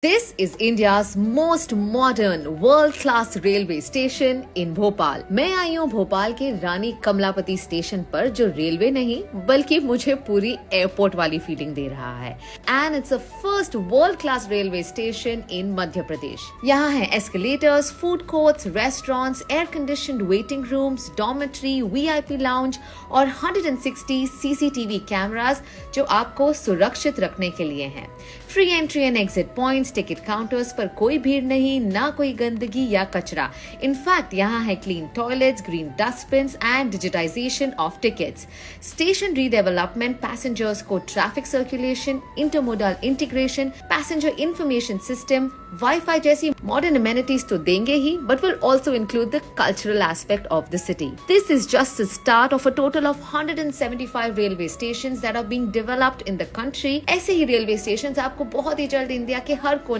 This is India's most modern world-class railway station in Bhopal. मैं आई हूँ भोपाल के रानी कमलापति स्टेशन पर, जो रेलवे नहीं बल्कि मुझे पूरी एयरपोर्ट वाली फीलिंग दे रहा है। And it's a first world class railway station in Madhya Pradesh. यहाँ है escalators, food courts, restaurants, air conditioned waiting rooms, dormitory, VIP lounge और 160 सीसीटीवी कैमरास जो आपको सुरक्षित रखने के लिए हैं। Free entry and exit points, ticket counters पर कोई भीड़ नहीं, ना कोई गंदगी या कचरा। इनफैक्ट यहाँ है clean toilets, green dustbins and digitisation of tickets. Station redevelopment passengers को traffic circulation, intermodal integration, passenger information system, WiFi जैसी मॉडर्न अमेनिटीज तो देंगे ही, but will also include the cultural aspect of the city. This is just the start of a total of 175 railway stations that are being developed in the country. ऐसे ही railway stations आपको बहुत ही जल्द India के हर कोने